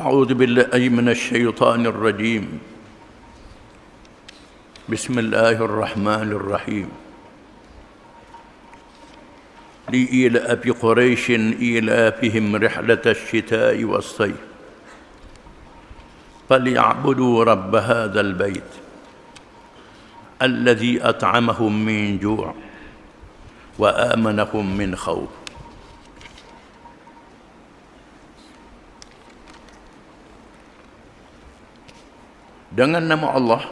أعوذ بالله من الشيطان الرجيم بسم الله الرحمن الرحيم لإيلاف قريش إيلافهم رحلة الشتاء والصيف فليعبدوا رب هذا البيت الذي أطعمهم من جوع وآمنهم من خوف. Dengan nama Allah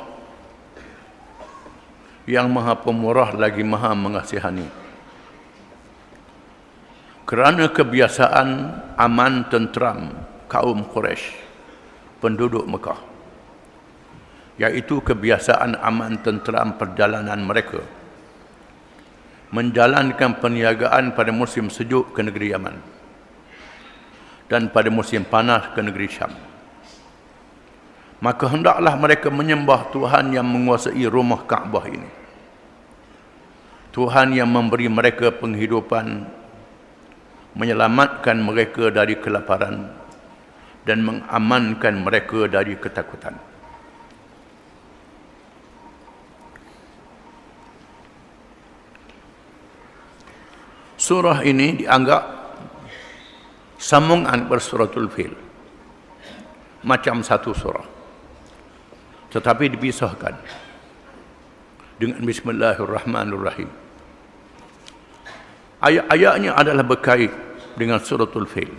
yang Maha Pemurah lagi Maha Mengasihani. Kerana kebiasaan aman tentram kaum Quraisy, penduduk Mekah, iaitu kebiasaan aman tentram perjalanan mereka menjalankan perniagaan pada musim sejuk ke negeri Yaman dan pada musim panas ke negeri Syam. Maka hendaklah mereka menyembah Tuhan yang menguasai rumah Kaabah ini. Tuhan yang memberi mereka penghidupan, menyelamatkan mereka dari kelaparan dan mengamankan mereka dari ketakutan. Surah ini dianggap sambungan bersuratul Fil, macam satu surah, tetapi dipisahkan dengan Bismillahirrahmanirrahim. Ayat-ayatnya adalah berkait dengan suratul Fil.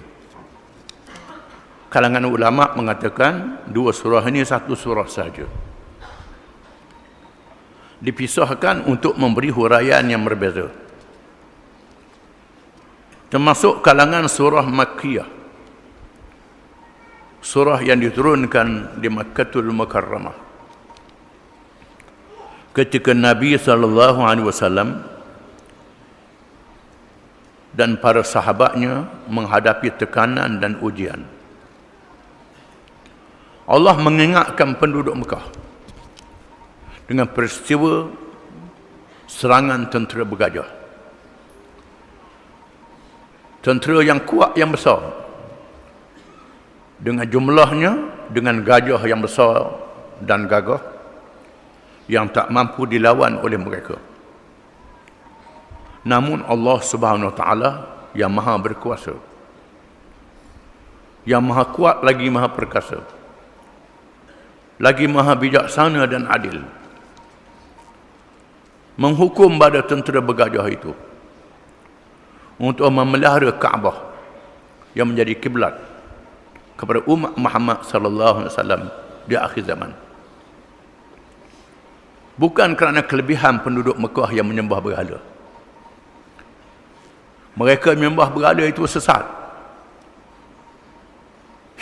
Kalangan ulama mengatakan dua surah ini satu surah saja. Dipisahkan untuk memberi huraian yang berbeza. Termasuk kalangan surah Makkiyah, surah yang diturunkan di Makkatul Mukarramah ketika Nabi SAW dan para sahabatnya menghadapi tekanan dan ujian. Allah mengingatkan penduduk Mekah dengan peristiwa serangan tentera bergajah, tentera yang kuat, yang besar, dengan jumlahnya, dengan gajah yang besar dan gagah yang tak mampu dilawan oleh mereka. Namun Allah Subhanahu Wa Taala yang Maha berkuasa, yang Maha kuat lagi Maha perkasa, lagi Maha bijaksana dan adil, menghukum pada tentera bergajah itu untuk memelihara Kaabah yang menjadi kiblat kepada umat Muhammad sallallahu alaihi wasallam di akhir zaman. Bukan kerana kelebihan penduduk Mekah yang menyembah berhala. Mereka menyembah berhala itu sesat,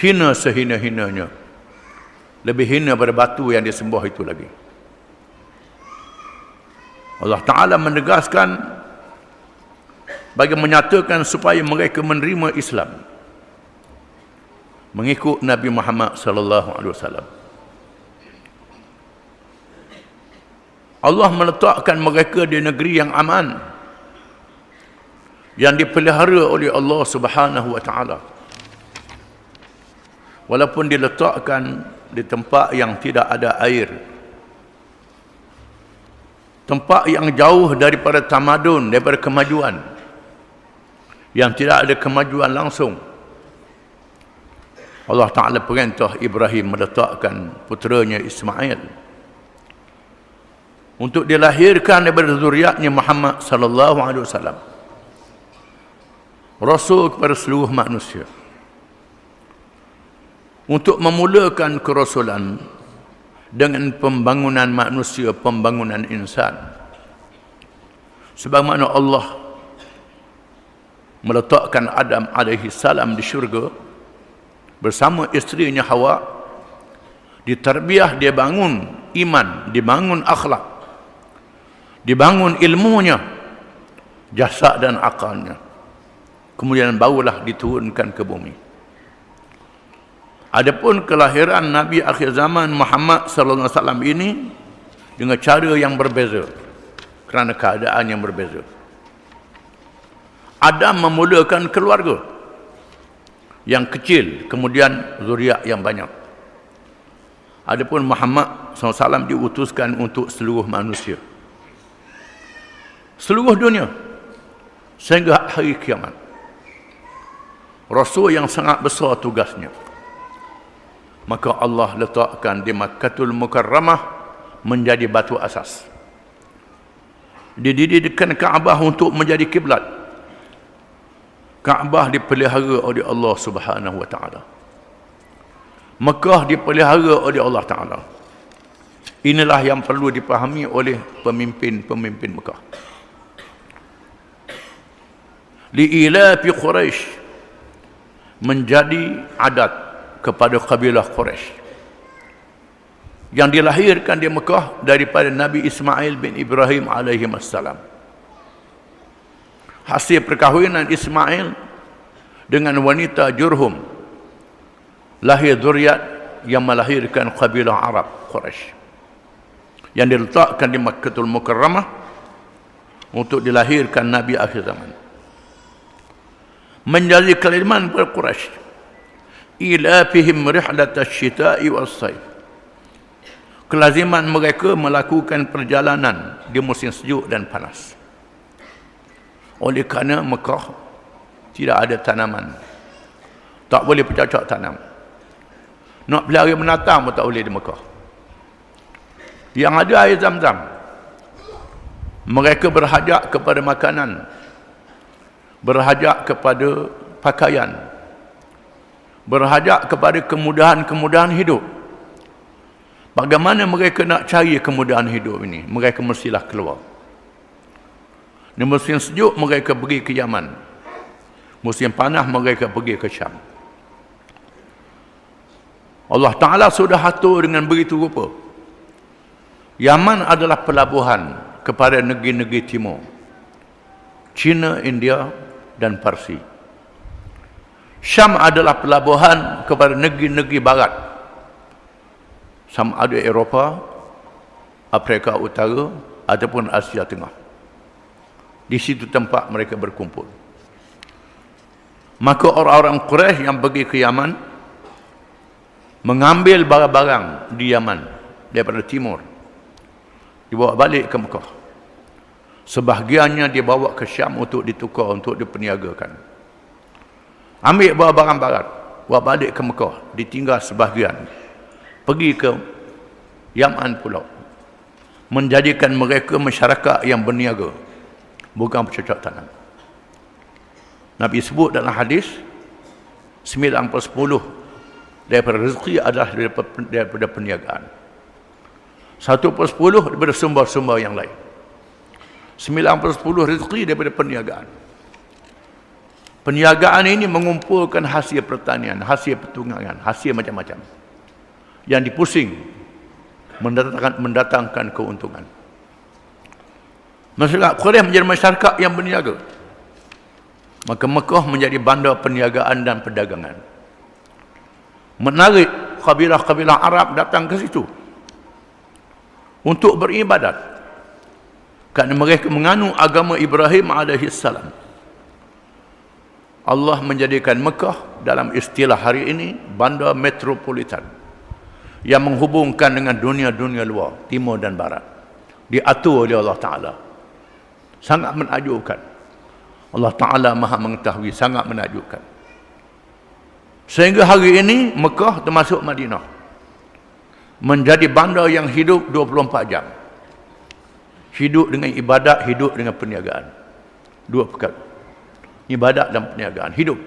hina sehina-hinanya, lebih hina pada batu yang disembah itu lagi. Allah Ta'ala menegaskan bagi menyatakan supaya mereka menerima Islam, mengikut Nabi Muhammad sallallahu alaihi wasallam. Allah meletakkan mereka di negeri yang aman, yang dipelihara oleh Allah Subhanahu wa Ta'ala. Walaupun diletakkan di tempat yang tidak ada air, tempat yang jauh daripada tamadun, daripada kemajuan, yang tidak ada kemajuan langsung. Allah Ta'ala perintah Ibrahim meletakkan puteranya Ismail untuk dilahirkan daripada zuriatnya Muhammad sallallahu alaihi wasallam, rasul kepada seluruh manusia, untuk memulakan kerasulan dengan pembangunan manusia, pembangunan insan. Sebagaimana Allah meletakkan Adam alaihi salam di syurga bersama isterinya Hawa, ditarbiyah, dia bangun iman, dibangun akhlak, dibangun ilmunya, jasad dan akalnya. Kemudian barulah diturunkan ke bumi. Adapun kelahiran Nabi akhir zaman Muhammad sallallahu alaihi wasallam ini dengan cara yang berbeza kerana keadaan yang berbeza. Adam memulakan keluarga yang kecil, kemudian zuriat yang banyak. Adapun Muhammad SAW diutuskan untuk seluruh manusia, seluruh dunia, sehingga hari kiamat. Rasul yang sangat besar tugasnya. Maka Allah letakkan di Makkatul Mukarramah menjadi batu asas. Didirikan Kaabah untuk menjadi kiblat. Kaabah dipelihara oleh Allah Subhanahu wa taala. Mekah dipelihara oleh Allah Taala. Inilah yang perlu dipahami oleh pemimpin-pemimpin Mekah. Li'ilafi Quraisy, menjadi adat kepada kabilah Quraisy yang dilahirkan di Mekah daripada Nabi Ismail bin Ibrahim alaihi wassalam. Hasil perkahwinan Ismail dengan wanita Jurhum, lahir zuriat yang melahirkan kabilah Arab Quraisy yang diletakkan di Makkatul Mukarramah untuk dilahirkan Nabi akhir zaman. Menjadi kalimat per Quraisy, ilafihim rihlat asy-syita'i was-sayf, kelaziman mereka melakukan perjalanan di musim sejuk dan panas. Oleh kerana Mekah tidak ada tanaman, tak boleh bercocok tanam. Nak pelihara binatang pun tak boleh di Mekah. Yang ada air Zam-Zam. Mereka berhajat kepada makanan, berhajat kepada pakaian, berhajat kepada kemudahan-kemudahan hidup. Bagaimana mereka nak cari kemudahan hidup ini? Mereka mestilah keluar. Di musim sejuk mereka pergi ke Yaman, musim panas mereka pergi ke Syam. Allah Ta'ala sudah atur dengan begitu rupa. Yaman adalah pelabuhan kepada negeri-negeri timur, China, India dan Parsi. Syam adalah pelabuhan kepada negeri-negeri barat, sama ada Eropah, Afrika Utara ataupun Asia Tengah. Di situ tempat mereka berkumpul. Maka orang-orang Quraisy yang pergi ke Yaman mengambil barang-barang di Yaman daripada timur, dibawa balik ke Mekah. Sebahagiannya dibawa ke Syam untuk ditukar, untuk diperniagakan. Ambil barang-barang barat, bawa balik ke Mekah, ditinggal sebahagian pergi ke Yaman pula, menjadikan mereka masyarakat yang berniaga, bukan bercocok tanam. Nabi sebut dalam hadis 9/10 daripada rezeki adalah daripada perniagaan. 1/10 daripada sumber-sumber yang lain. 9/10 rezeki daripada perniagaan. Perniagaan ini mengumpulkan hasil pertanian, hasil pertunggangan, hasil macam-macam yang dipusing, mendatangkan keuntungan. Masyarakat Quraisy menjadi masyarakat yang berniaga. Maka Mekah menjadi bandar perniagaan dan perdagangan. Menarik kabilah-kabilah Arab datang ke situ untuk beribadat, kerana mereka menganut agama Ibrahim alaihissalam. Allah menjadikan Mekah dalam istilah hari ini bandar metropolitan yang menghubungkan dengan dunia-dunia luar, timur dan barat. Diatur oleh Allah Ta'ala. Sangat menakjubkan. Allah Ta'ala maha mengetahui, sangat menakjubkan. Sehingga hari ini Mekah termasuk Madinah menjadi bandar yang hidup 24 jam. Hidup dengan ibadat, hidup dengan perniagaan. Dua perkara. Ibadat dan perniagaan. Hidup.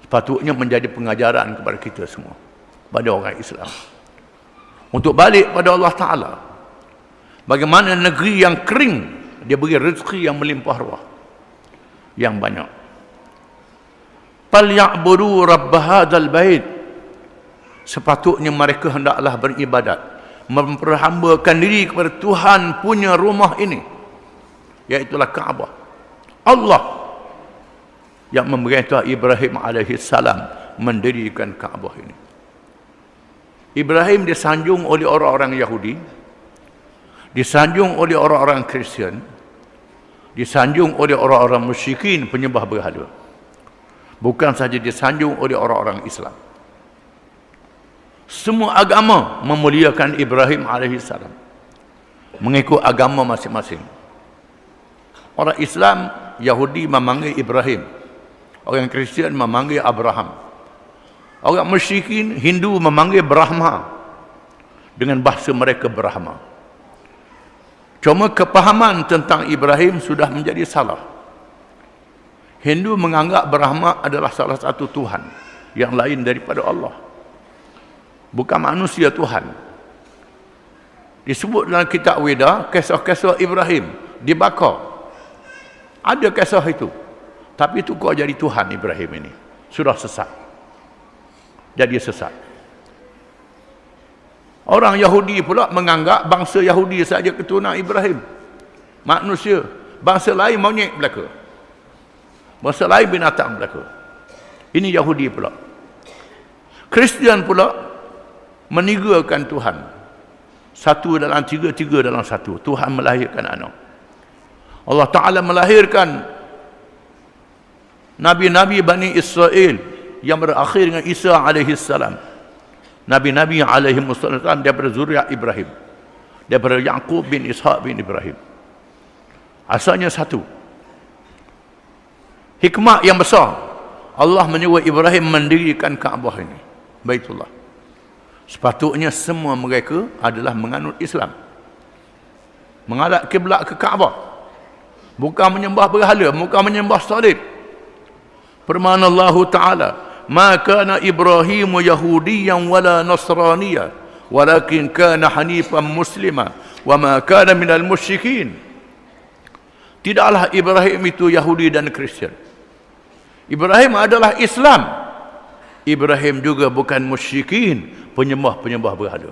Sepatutnya menjadi pengajaran kepada kita semua, pada orang Islam, untuk balik pada Allah Ta'ala. Bagaimana negeri yang kering, dia beri rezeki yang melimpah ruah, yang banyak. Falyabudu rabb hadzal bait, sepatutnya mereka hendaklah beribadat, memperhambakan diri kepada Tuhan punya rumah ini, iaitulah Kaabah. Allah yang memerintah Ibrahim alaihissalam mendirikan Kaabah ini. Ibrahim disanjung oleh orang-orang Yahudi, disanjung oleh orang-orang Kristian, disanjung oleh orang-orang musyrikin penyembah berhala. Bukan saja disanjung oleh orang-orang Islam. Semua agama memuliakan Ibrahim alaihissalam, mengikut agama masing-masing. Orang Islam, Yahudi memanggil Ibrahim, orang Kristian memanggil Abraham, orang musyrikin Hindu memanggil Brahma dengan bahasa mereka Brahma. Cuma kepahaman tentang Ibrahim sudah menjadi salah. Hindu menganggap Brahma adalah salah satu Tuhan yang lain daripada Allah, bukan manusia Tuhan. Disebut dalam kitab Weda, kisah-kisah Ibrahim dibakar. Ada kisah itu, tapi itu kau jadi Tuhan Ibrahim ini. Sudah sesat. Jadi sesat. Orang Yahudi pula menganggap bangsa Yahudi saja keturunan Ibrahim. Manusia. Bangsa lain monyet belaka. Bangsa lain binatang belaka. Ini Yahudi pula. Kristian pula menigakan Tuhan. Satu dalam tiga, tiga dalam satu. Tuhan melahirkan anak. Allah Ta'ala melahirkan Nabi-Nabi Bani Israel yang berakhir dengan Isa alaihissalam. Nabi-Nabi alaihissalam daripada zuriat Ibrahim, daripada Yaqub bin Ishaq bin Ibrahim. Asalnya satu. Hikmah yang besar, Allah menyuruh Ibrahim mendirikan Kaabah ini, Baitullah. Sepatutnya semua mereka adalah menganut Islam, menghadap kiblat ke Kaabah, bukan menyembah berhala, bukan menyembah salib. Firman Allah Ta'ala, "Ma kana Ibrahim Yahudiyan wala Nasraniya, walakin kana hanifan muslima, wa ma kana minal musyrikin." Tidaklah Ibrahim itu Yahudi dan Kristian. Ibrahim adalah Islam. Ibrahim juga bukan musyrikin, penyembah-penyembah berhala.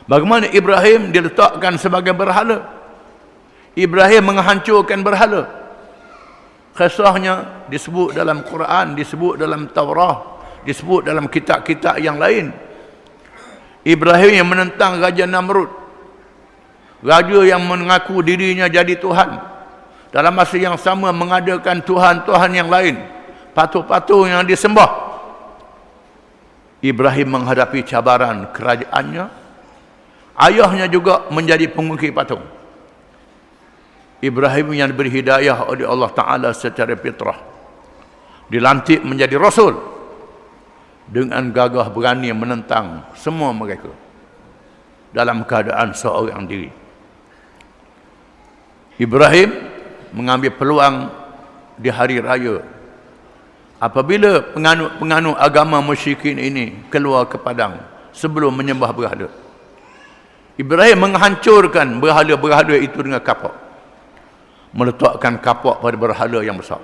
Bagaimana Ibrahim diletakkan sebagai berhala? Ibrahim menghancurkan berhala. Kisahnya disebut dalam Quran, disebut dalam Taurah, disebut dalam kitab-kitab yang lain. Ibrahim yang menentang Raja Namrud, raja yang mengaku dirinya jadi Tuhan, dalam masa yang sama mengadakan Tuhan-Tuhan yang lain, patung-patung yang disembah. Ibrahim menghadapi cabaran kerajaannya. Ayahnya juga menjadi pengukir patung. Ibrahim yang diberi hidayah oleh Allah Ta'ala secara fitrah, dilantik menjadi Rasul, dengan gagah berani menentang semua mereka dalam keadaan seorang diri. Ibrahim mengambil peluang di hari raya, apabila penganut agama musyrikin ini keluar ke padang sebelum menyembah berhala. Ibrahim menghancurkan berhala-berhala itu dengan kapak, meletakkan kapak pada berhala yang besar.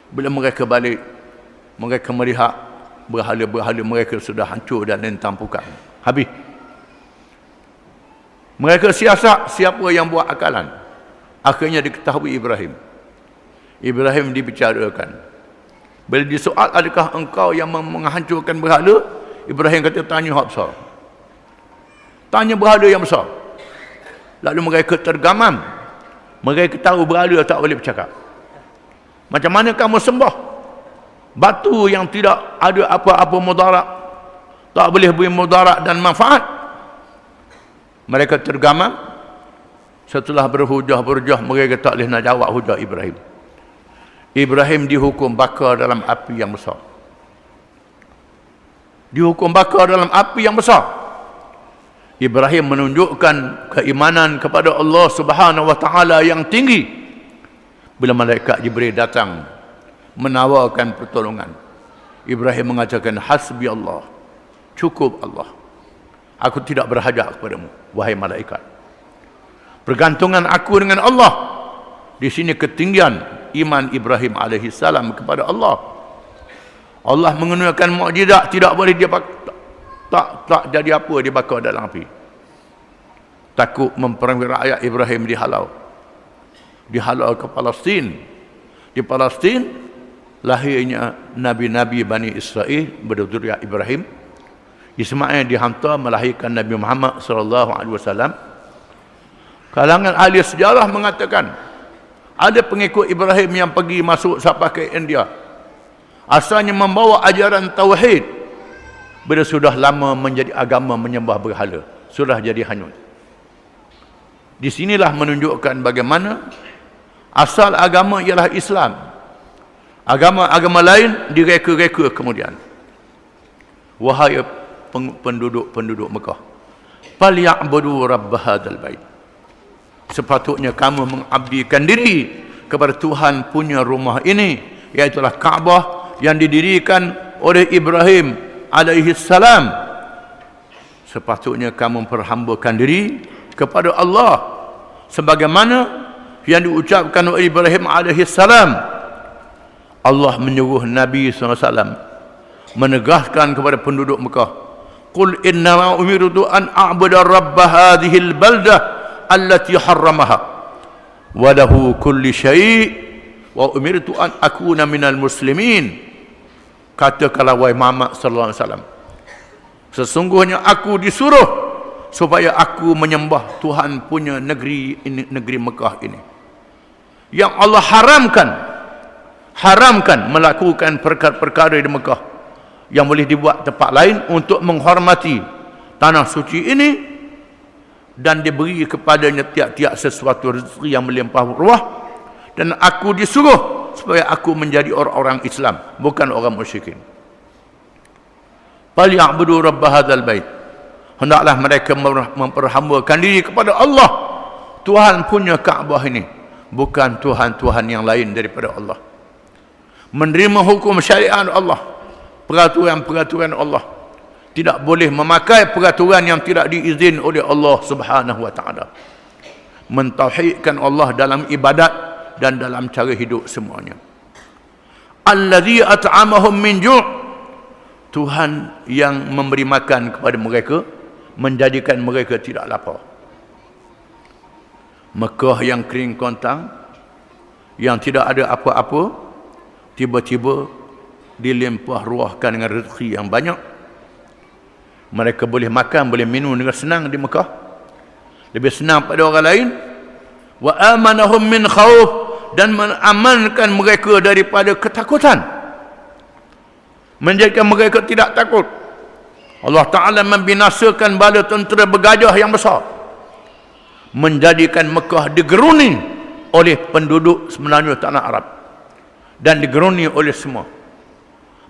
Bila mereka balik, mereka melihat berhala-berhala mereka sudah hancur dan lentang pukang, habis. Mereka siasat siapa yang buat akalan. Akhirnya diketahui Ibrahim. Ibrahim dibicarakan. Bila disoal, adakah engkau yang menghancurkan berhala? Ibrahim kata, tanya hak besar. Tanya berhala yang besar. Lalu mereka tergamam. Mereka tahu berhala tak boleh bercakap. Macam mana kamu sembah batu yang tidak ada apa-apa mudarat, tak boleh beri mudarat dan manfaat? Mereka tergamam. Setelah berhujah-berhujah, mereka tak boleh nak jawab hujah Ibrahim. Ibrahim dihukum bakar dalam api yang besar. Dihukum bakar dalam api yang besar. Ibrahim menunjukkan keimanan kepada Allah Subhanahu wa Ta'ala yang tinggi. Bila malaikat Jibril datang menawarkan pertolongan, Ibrahim mengatakan, hasbi Allah, cukup Allah, aku tidak berhajat kepadamu wahai malaikat. Pergantungan aku dengan Allah. Di sini ketinggian iman Ibrahim alaihissalam kepada Allah. Allah menggunakan mukjizat, tidak boleh dia tak jadi apa, dibakar dalam api. Takut memperangi rakyat, Ibrahim dihalau ke Palestin. Di Palestin lahirnya Nabi-Nabi Bani Israel berduriat Ibrahim. Ismail dihantar melahirkan Nabi Muhammad SAW. Kalangan ahli sejarah mengatakan ada pengikut Ibrahim yang pergi masuk sampai ke India, asalnya membawa ajaran tauhid, bila sudah lama menjadi agama menyembah berhala, sudah jadi hanyut. Di sinilah menunjukkan bagaimana asal agama ialah Islam. Agama-agama lain direka-reka kemudian. Wahai penduduk-penduduk Mekah, falya'budu rabb hadzal bait. Sepatutnya kamu mengabdikan diri kepada Tuhan punya rumah ini, iaitu Kaabah yang didirikan oleh Ibrahim alaihi salam. Sepatutnya kamu memperhambakan diri kepada Allah sebagaimana yang diucapkan oleh Ibrahim alaihi salam. Allah menyuruh Nabi SAW menegaskan kepada penduduk Mekah, qul innama umirtu an a'budu rabb hadhil baldah allati harramaha wa lahu kulli syai' wa umirtu an akuna minal muslimin. Katakanlah wahai Muhammad sallallahu alaihi wasallam, sesungguhnya aku disuruh supaya aku menyembah Tuhan punya negeri ini, negeri Mekah ini, yang Allah haramkan melakukan perkara-perkara di Mekah yang boleh dibuat tempat lain untuk menghormati tanah suci ini, dan diberi kepadanya tiap-tiap sesuatu rezeki yang melimpah ruah, dan aku disuruh supaya aku menjadi orang-orang Islam, bukan orang musyrikin. Falya'budu rabb hadzal bait, hendaklah mereka memperhambakan diri kepada Allah, Tuhan punya Kaabah ini, bukan Tuhan-Tuhan yang lain daripada Allah. Menerima hukum syariat Allah, peraturan-peraturan Allah. Tidak boleh memakai peraturan yang tidak diizin oleh Allah Subhanahu wa taala. Mentauhidkan Allah dalam ibadat dan dalam cara hidup semuanya. Allazi at'amahum min ju', Tuhan yang memberi makan kepada mereka, menjadikan mereka tidak lapar. Mekah yang kering kontang, yang tidak ada apa-apa, tiba-tiba dilimpah ruahkan dengan rezeki yang banyak. Mereka boleh makan, boleh minum dengan senang di Mekah, lebih senang pada orang lain. Wa amanahum min khauf, dan mengamankan mereka daripada ketakutan, menjadikan mereka tidak takut. Allah Ta'ala membinasakan bala tentera bergajah yang besar, menjadikan Mekah digeruni oleh penduduk sebenarnya tanah Arab, dan digeruni oleh semua,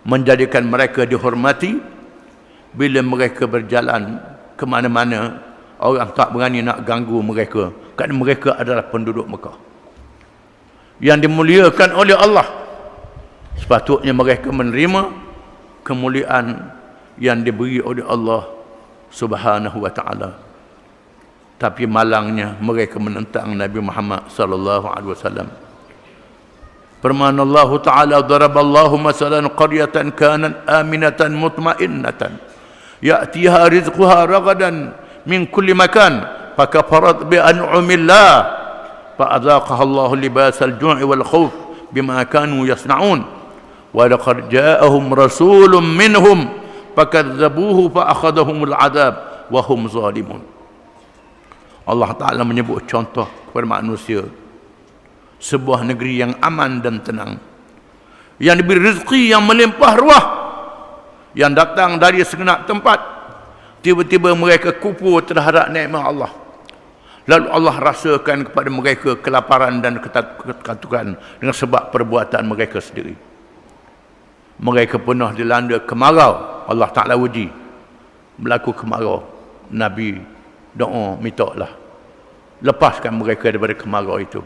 menjadikan mereka dihormati. Bila mereka berjalan ke mana-mana, orang tak berani nak ganggu mereka, kerana mereka adalah penduduk Mekah yang dimuliakan oleh Allah. Sepatutnya mereka menerima kemuliaan yang diberi oleh Allah Subhanahu wa taala. Tapi malangnya mereka menentang Nabi Muhammad sallallahu alaihi wasallam. Firman Allah Ta'ala, daraballahu masalan qaryatan kanat aminatan mutmainnatan ya'tiha rizquha ragadan min kulli makan fakafarat bi an'amillah fa'adhaqaha Allah libasal ju'i wal khawf bima kanu yasna'un wa laqad ja'ahum rasulun minhum fakadzabuhu fa'akhadhahumul 'adab wa hum zalimun. Allah Ta'ala menyebut contoh kepada manusia sebuah negeri yang aman dan tenang, yang diberi rezeki yang melimpah ruah, yang datang dari segenap tempat. Tiba-tiba mereka kufur terhadap nikmat Allah, lalu Allah rasakan kepada mereka kelaparan dan ketakutan dengan sebab perbuatan mereka sendiri. Mereka pernah dilanda kemarau, Allah Ta'ala uji, berlaku kemarau. Nabi doa, mintalah lepaskan mereka daripada kemarau itu.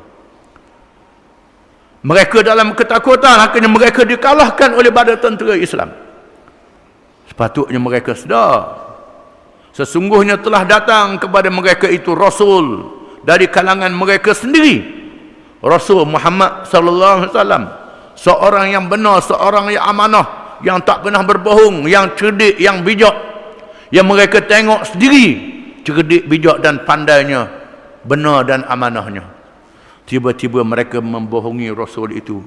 Mereka dalam ketakutan, akhirnya mereka dikalahkan oleh bala tentera Islam. Sepatutnya mereka sedar, sesungguhnya telah datang kepada mereka itu Rasul dari kalangan mereka sendiri, Rasul Muhammad sallallahu alaihi wasallam, seorang yang benar, seorang yang amanah, yang tak pernah berbohong, yang cerdik, yang bijak, yang mereka tengok sendiri cerdik, bijak dan pandainya, benar dan amanahnya. Tiba-tiba mereka membohongi Rasul itu,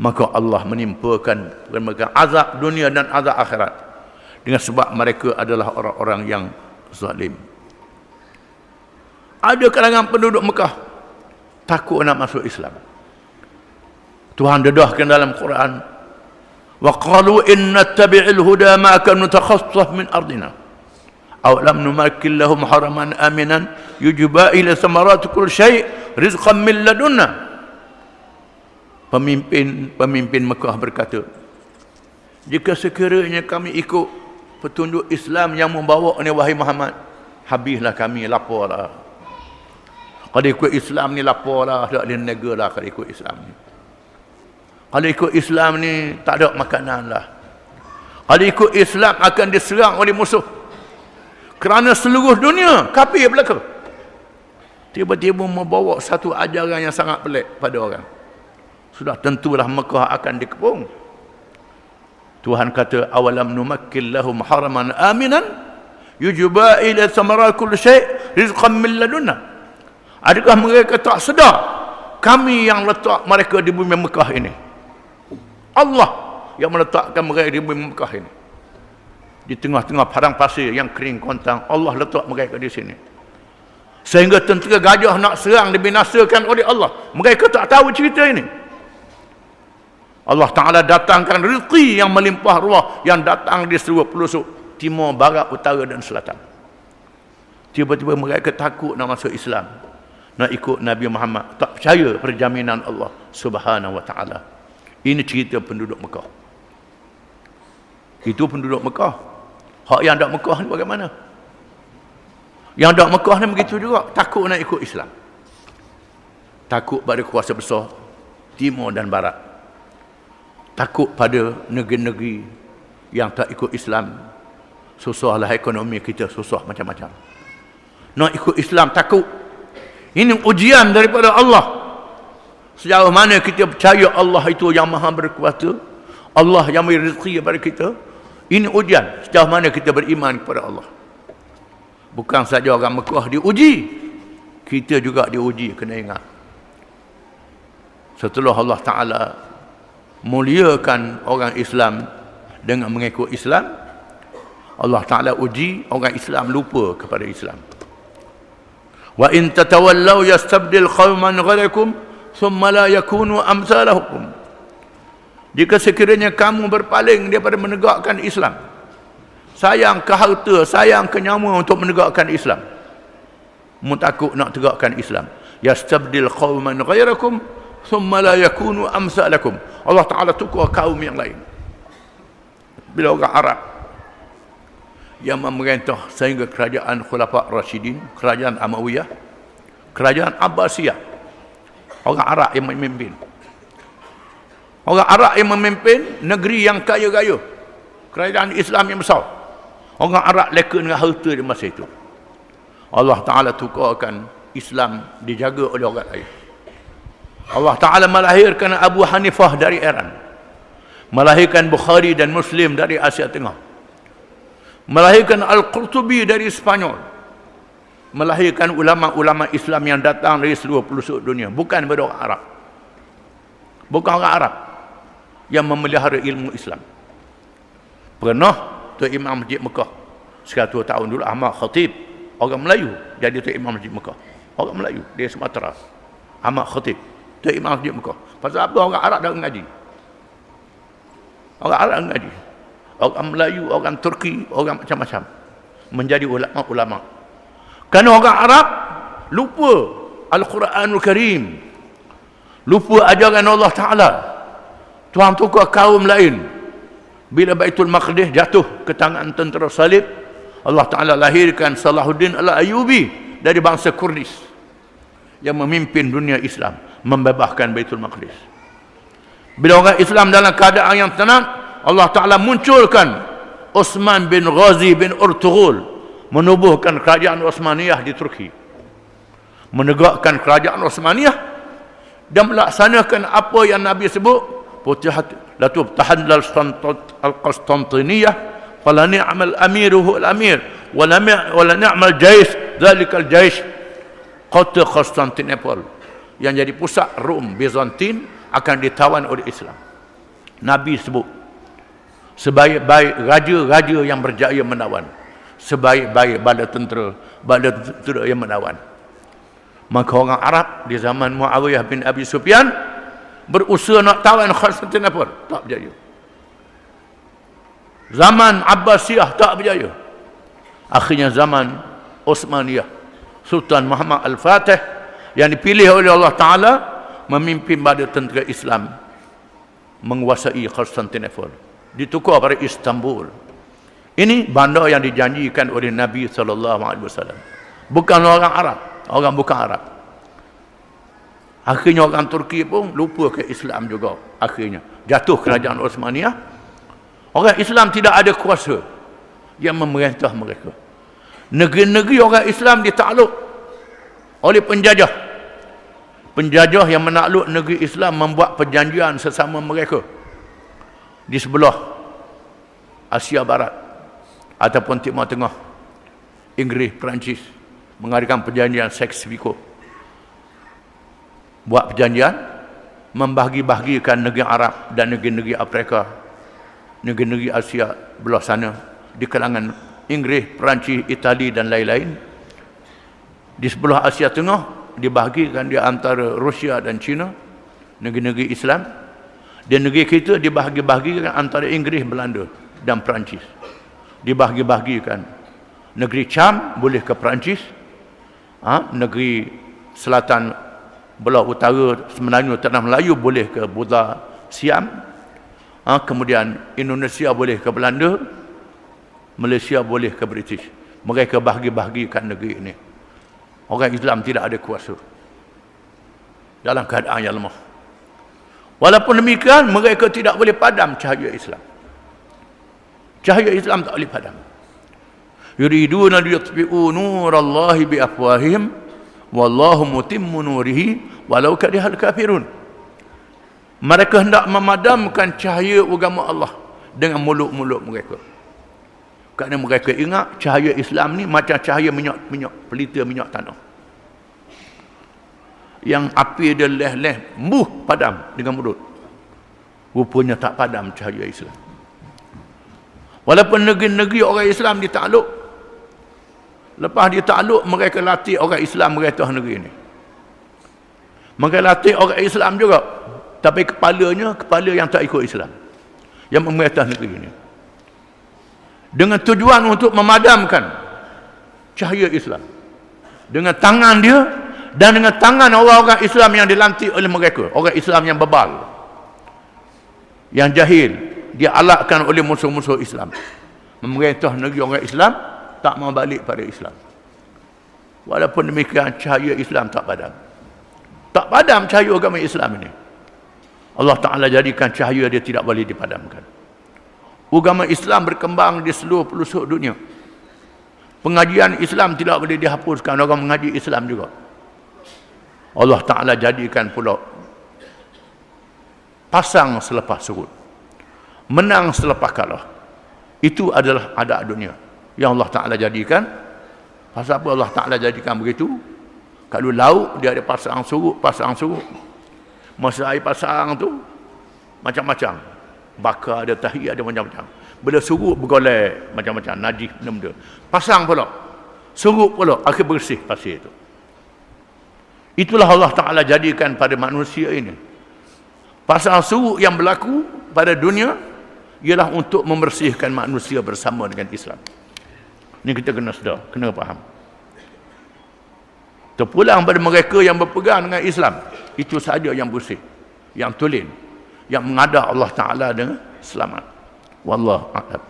maka Allah menimpakan mereka azab dunia dan azab akhirat, dengan sebab mereka adalah orang-orang yang zalim. Ada kalangan penduduk Mekah takut nak masuk Islam. Tuhan dedahkan dalam Quran, Wa qalu inna tabi'il huda ma'aka nutakhassah min ardina. Aw lam numakkil lahum haraman aminan yujba ila thamarat kulli syai' rizqan min ladunna. Pemimpin Mekah berkata, jika sekiranya kami ikut petunjuk Islam yang membawa ni wahai Muhammad, habislah kami, laporlah. Kalau ikut Islam ni laporlah, tak ada negara lah kalau ikut Islam ni. Kalau ikut Islam ni tak ada makanan lah. Kalau ikut Islam akan diserang oleh musuh. Kerana seluruh dunia kafir belaka. Tiba-tiba membawa satu ajaran yang sangat pelik pada orang. Sudah tentulah Mekah akan dikepung. Tuhan kata, awalam numakkil lahum haraman aminan yujba ila thamarat kulli syai' rizqan min ladunna. Adakah mereka tak sedar kami yang letak mereka di bumi Mekah ini? Allah yang meletakkan mereka di bumi Mekah ini. Di tengah-tengah padang pasir yang kering kontang, Allah letak mereka di sini. Sehingga tentera gajah nak serang dibinasakan oleh Allah. Mereka tak tahu cerita ini. Allah Ta'ala datangkan rezeki yang melimpah ruah yang datang di seluruh pelosok timur, barat, utara dan selatan. Tiba-tiba mereka takut nak masuk Islam, nak ikut Nabi Muhammad, tak percaya perjaminan Allah Subhanahu Wa Ta'ala. Ini cerita penduduk Mekah. Itu penduduk Mekah. Hak yang tak Mekah ni bagaimana? Yang tak Mekah ni begitu juga, takut nak ikut Islam. Takut pada kuasa besar timur dan barat. Takut pada negeri-negeri yang tak ikut Islam. Susahlah ekonomi kita, susah macam-macam. Nak ikut Islam takut. Ini ujian daripada Allah. Sejauh mana kita percaya Allah itu yang maha berkuasa, Allah yang beri rezeki kepada kita. Ini ujian. Sejauh mana kita beriman kepada Allah. Bukan saja orang Mekah diuji, kita juga diuji, kena ingat. Setelah Allah Ta'ala muliakan orang Islam dengan mengikut Islam, Allah Ta'ala uji orang Islam lupa kepada Islam. Wa in tatawallaw yastabdil qauman ghayrakum thumma la yakunu amsalakum. Jika sekiranya kamu berpaling daripada menegakkan Islam, sayang ke harta, sayang ke nyawa untuk menegakkan Islam, mu takut nak tegakkan Islam, yastabdil qauman ghayrakum thumma la yakunu amsalakum. Allah Ta'ala tukar kaum yang lain. Bila orang Arab yang memerintah sehingga kerajaan Khulafa' Rashidin, kerajaan Amawiyah, kerajaan Abbasiyah, orang Arab yang memimpin. Orang Arab yang memimpin negeri yang kaya raya, kerajaan Islam yang besar. Orang Arab leka dengan harta di masa itu. Allah Ta'ala tukarkan Islam dijaga oleh orang lain. Allah Ta'ala melahirkan Abu Hanifah dari Iran, melahirkan Bukhari dan Muslim dari Asia Tengah, melahirkan Al-Qurtubi dari Spanyol, melahirkan ulama-ulama Islam yang datang dari seluruh pelosok dunia, bukan daripada orang Arab, bukan orang Arab yang memelihara ilmu Islam. Pernah Tuan Imam Masjid Mekah 100 tahun dulu, Ahmad Khatib, orang Melayu, jadi Tuan Imam Masjid Mekah, orang Melayu dari Sumatera. Ahmad Khatib Tuan Imam Masjid Mekah. Pasal apa? Orang Arab dah ngaji. Orang Arab ngaji. Orang Melayu, orang Turki, orang macam-macam menjadi ulama-ulama. Kerana orang Arab lupa Al-Quranul Karim, lupa ajaran Allah Ta'ala. Tuhan tukar kaum lain. Bila Baitul Maqdis jatuh ke tangan tentera salib, Allah Ta'ala lahirkan Salahuddin Al-Ayyubi dari bangsa Kurdis yang memimpin dunia Islam, membebaskan Baitul Maqdis. Bila orang Islam dalam keadaan yang tenang, Allah Ta'ala munculkan Osman bin Ghazi bin Urtughul, menubuhkan kerajaan Osmaniyah di Turki, menegakkan kerajaan Osmaniyah dan melaksanakan apa yang Nabi sebut, Futihat latub tahallal al-Qastantiniyah fala ni'mal amiruhu al-amir wala ni'mal jais dzalikal jais. Kota Konstantinopel yang jadi pusat Rom Bizantin akan ditawan oleh Islam. Nabi sebut sebaik-baik raja-raja yang berjaya menawan, sebaik-baik bala tentera yang menawan. Maka orang Arab di zaman Muawiyah bin Abi Sufyan berusaha nak tawan Konstantinopel, tak berjaya. Zaman Abbasiyah tak berjaya. Akhirnya zaman Osmaniyah, Sultan Muhammad Al-Fatih yang dipilih oleh Allah Ta'ala memimpin pada tentera Islam menguasai Konstantinopel, ditukar pada Istanbul. Ini bandar yang dijanjikan oleh Nabi SAW. Bukan orang Arab, orang bukan Arab. Akhirnya orang Turki pun lupa ke Islam juga. Akhirnya jatuh kerajaan Osmaniyah. Orang Islam tidak ada kuasa yang memerintah mereka. Negeri-negeri orang Islam ditakluk oleh penjajah. Penjajah yang menakluk negeri Islam membuat perjanjian sesama mereka di sebelah Asia Barat ataupun Timur Tengah. Inggeris, Perancis mengadakan perjanjian Sykes-Picot. Buat perjanjian membahagi-bahagikan negeri Arab dan negeri-negeri Afrika, negeri-negeri Asia belah sana di kalangan Inggeris, Perancis, Itali dan lain-lain. Di sebelah Asia Tengah dibahagikan di antara Rusia dan China, negeri-negeri Islam. Dan negeri kita dibahagi-bahagikan antara Inggeris, Belanda dan Perancis. Dibahagi-bahagikan. Negeri Cham boleh ke Perancis, negeri selatan belah utara Semenanjung Tanah Melayu boleh ke Buddha Siam, kemudian Indonesia boleh ke Belanda, Malaysia boleh ke British. Mereka bahagi-bahagikan negeri ini. Orang Islam tidak ada kuasa dalam keadaan yang lemah. Walaupun demikian, mereka tidak boleh padam cahaya Islam. Cahaya Islam tak boleh padam. Yuriduna liyutfi'u nurallahi biafwahihim wallahu mutimmu nurihi walau karihal kafirun. Mereka hendak memadamkan cahaya agama Allah dengan mulut-mulut mereka. Kerana mereka ingat cahaya Islam ni macam cahaya minyak, pelita minyak tanah. Yang api dia leh-leh, padam dengan mulut. Rupanya tak padam cahaya Islam. Walaupun negeri-negeri orang Islam ditakluk, lepas ditakluk mereka latih orang Islam merintah negeri ini. Mereka latih orang Islam juga, tapi kepalanya kepala yang tak ikut Islam, yang memerintah negeri ini, dengan tujuan untuk memadamkan cahaya Islam dengan tangan dia dan dengan tangan orang-orang Islam yang dilantik oleh mereka, orang Islam yang bebal, yang jahil, dia alakkan oleh musuh-musuh Islam, memerintah negeri orang Islam tak mau balik pada Islam. Walaupun demikian cahaya Islam tak padam. Tak padam cahaya agama Islam ini. Allah Ta'ala jadikan cahaya dia tidak boleh dipadamkan. Agama Islam berkembang di seluruh pelosok dunia. Pengajian Islam tidak boleh dihapuskan, orang mengaji Islam juga. Allah Ta'ala jadikan pula pasang selepas surut, menang selepas kalah. Itu adalah adat dunia yang Allah Ta'ala jadikan. Pasal apa Allah Ta'ala jadikan begitu? Kalau laut dia ada pasang surut. Masa air pasang tu macam-macam, bakar ada, tahi ada, macam-macam. Bila surut bergolek macam-macam, najis benda-benda. Pasang pula, surut pula, akhir bersih pasir itu. Itulah Allah Ta'ala jadikan pada manusia ini. Pasang surut yang berlaku pada dunia ialah untuk membersihkan manusia bersama dengan Islam. Ini kita kena sedar, kena faham. Terpulang pada mereka yang berpegang dengan Islam, itu saja yang bersih, yang tulen, yang mengadap Allah Ta'ala dengan selamat. Wallahu a'lam.